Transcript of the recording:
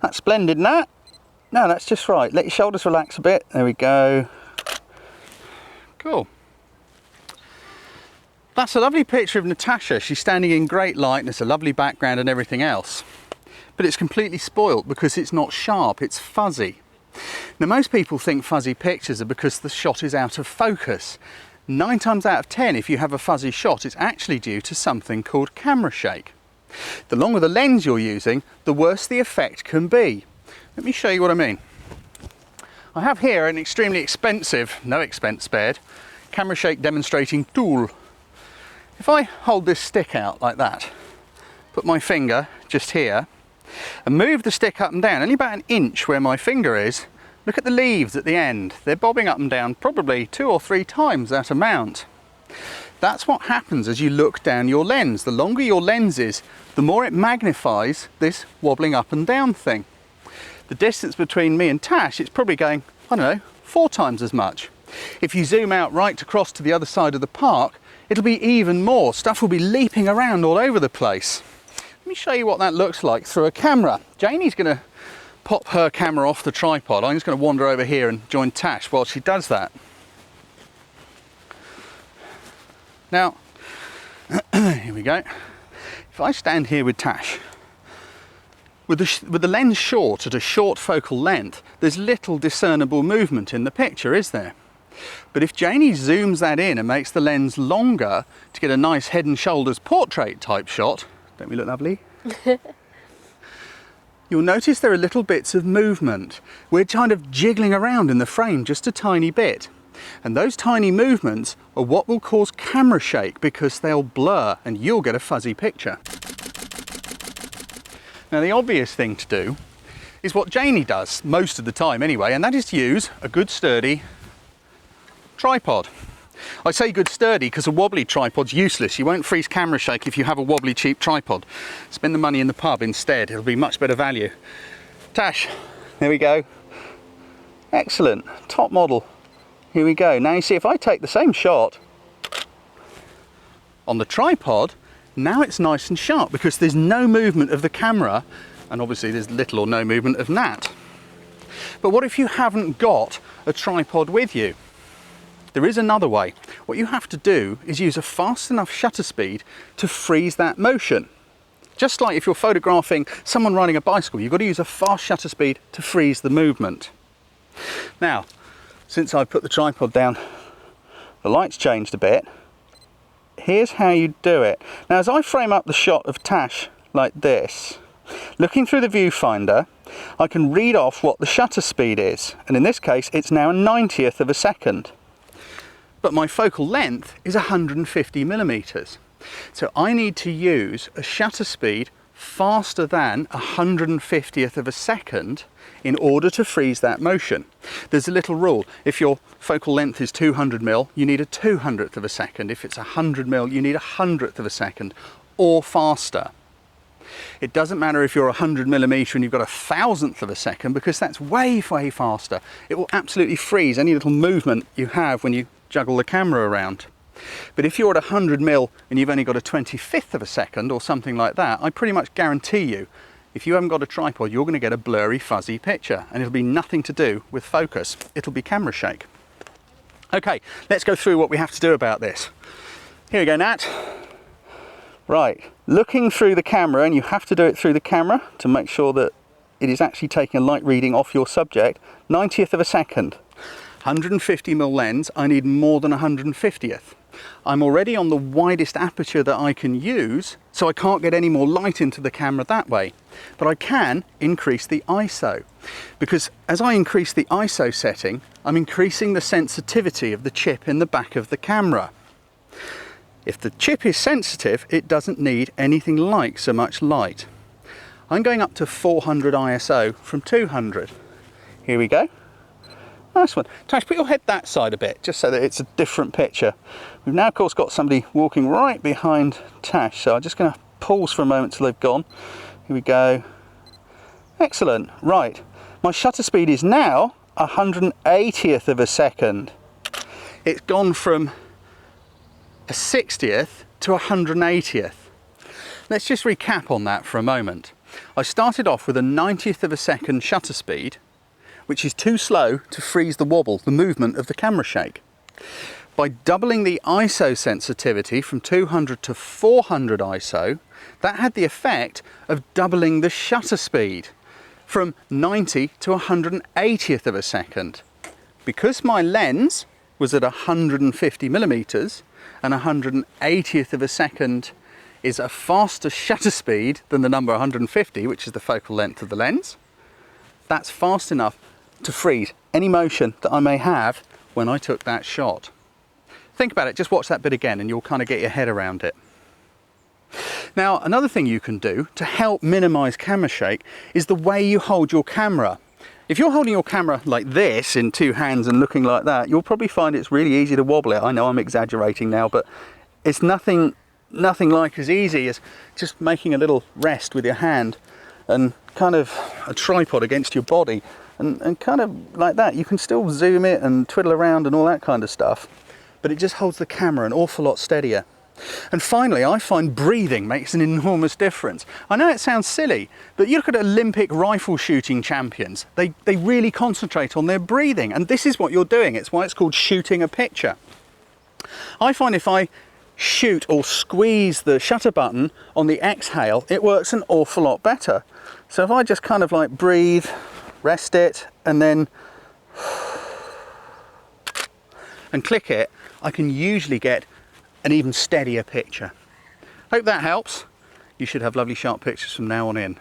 That's splendid, Nat. No, that's just right. Let your shoulders relax a bit. There we go. Cool. That's a lovely picture of Natasha. She's standing in great light and it's a lovely background and everything else. But it's completely spoilt because it's not sharp, it's fuzzy. Now, most people think fuzzy pictures are because the shot is out of focus. 9 times out of 10, if you have a fuzzy shot, it's actually due to something called camera shake. The longer the lens you're using, the worse the effect can be. Let me show you what I mean. I have here an extremely expensive, no expense spared, camera shake demonstrating tool. If I hold this stick out like that, put my finger just here, and move the stick up and down, only about an inch where my finger is, look at the leaves at the end. They're bobbing up and down probably 2 or 3 times that amount. That's what happens as you look down your lens. The longer your lens is, the more it magnifies this wobbling up and down thing. The distance between me and Tash, it's probably going, I don't know, 4 times as much. If you zoom out right across to the other side of the park, it'll be even more. Stuff will be leaping around all over the place. Let me show you what that looks like through a camera. Janie's going to pop her camera off the tripod. I'm just going to wander over here and join Tash while she does that. Now, here we go. If I stand here with Tash, with the lens short at a short focal length, there's little discernible movement in the picture, is there? But if Janie zooms that in and makes the lens longer to get a nice head and shoulders portrait type shot, don't we look lovely? You'll notice there are little bits of movement. We're kind of jiggling around in the frame just a tiny bit. And those tiny movements are what will cause camera shake because they'll blur and you'll get a fuzzy picture. Now, the obvious thing to do is what Janie does most of the time anyway, and that is to use a good sturdy tripod. I say good sturdy because a wobbly tripod's useless. You won't freeze camera shake if you have a wobbly cheap tripod. Spend the money in the pub instead. It'll be much better value. Tash, there we go. Excellent, top model. Here we go. Now you see, if I take the same shot on the tripod, now it's nice and sharp because there's no movement of the camera and obviously there's little or no movement of Nat. But what if you haven't got a tripod with you? There is another way. What you have to do is use a fast enough shutter speed to freeze that motion. Just like if you're photographing someone riding a bicycle, you've got to use a fast shutter speed to freeze the movement. Now, since I've put the tripod down, the light's changed a bit. Here's how you do it. Now, as I frame up the shot of Tash like this, looking through the viewfinder, I can read off what the shutter speed is. And in this case, it's now a 90th of a second. But my focal length is 150 millimeters. So I need to use a shutter speed faster than 150th of a second in order to freeze that motion. There's a little rule. If your focal length is 200 mil, you need a 200th of a second. If it's 100 mil, you need a 100th of a second or faster. It doesn't matter if you're 100 millimeter and you've got a 1,000th of a second, because that's way, way faster. It will absolutely freeze any little movement you have when you juggle the camera around. But if you're at 100 mil and you've only got a 25th of a second or something like that, I pretty much guarantee you, if you haven't got a tripod, you're going to get a blurry, fuzzy picture, and it'll be nothing to do with focus. It'll be camera shake. Okay, let's go through what we have to do about this. Here we go, Nat. Right, looking through the camera, and you have to do it through the camera to make sure that it is actually taking a light reading off your subject. 90th of a second. 150mm lens, I need more than 150th. I'm already on the widest aperture that I can use, so I can't get any more light into the camera that way. But I can increase the ISO, because as I increase the ISO setting, I'm increasing the sensitivity of the chip in the back of the camera. If the chip is sensitive, it doesn't need anything like so much light. I'm going up to 400 ISO from 200. Here we go. Nice one. Tash, put your head that side a bit, just so that it's a different picture. We've now, of course, got somebody walking right behind Tash, so I'm just going to pause for a moment till they've gone. Here we go. Excellent. Right. My shutter speed is now 180th of a second. It's gone from a 60th to 180th. Let's just recap on that for a moment. I started off with a 90th of a second shutter speed, which is too slow to freeze the wobble, the movement of the camera shake. By doubling the ISO sensitivity from 200 to 400 ISO, that had the effect of doubling the shutter speed from 90 to 180th of a second. Because my lens was at 150 millimeters and 180th of a second is a faster shutter speed than the number 150, which is the focal length of the lens, that's fast enough to freeze any motion that I may have when I took that shot. Think about it, just watch that bit again and you'll kind of get your head around it. Now, another thing you can do to help minimize camera shake is the way you hold your camera. If you're holding your camera like this in two hands and looking like that, you'll probably find it's really easy to wobble it. I know I'm exaggerating now, but it's nothing like as easy as just making a little rest with your hand and kind of a tripod against your body and kind of like that. You can still zoom it and twiddle around and all that kind of stuff, but it just holds the camera an awful lot steadier. And finally, I find breathing makes an enormous difference. I know it sounds silly, but you look at Olympic rifle shooting champions, they really concentrate on their breathing, and this is what you're doing. It's why it's called shooting a picture. I find if I shoot or squeeze the shutter button on the exhale, it works an awful lot better. So if I just kind of like breathe, rest it, and then and click it, I can usually get an even steadier picture. Hope that helps. You should have lovely sharp pictures from now on in.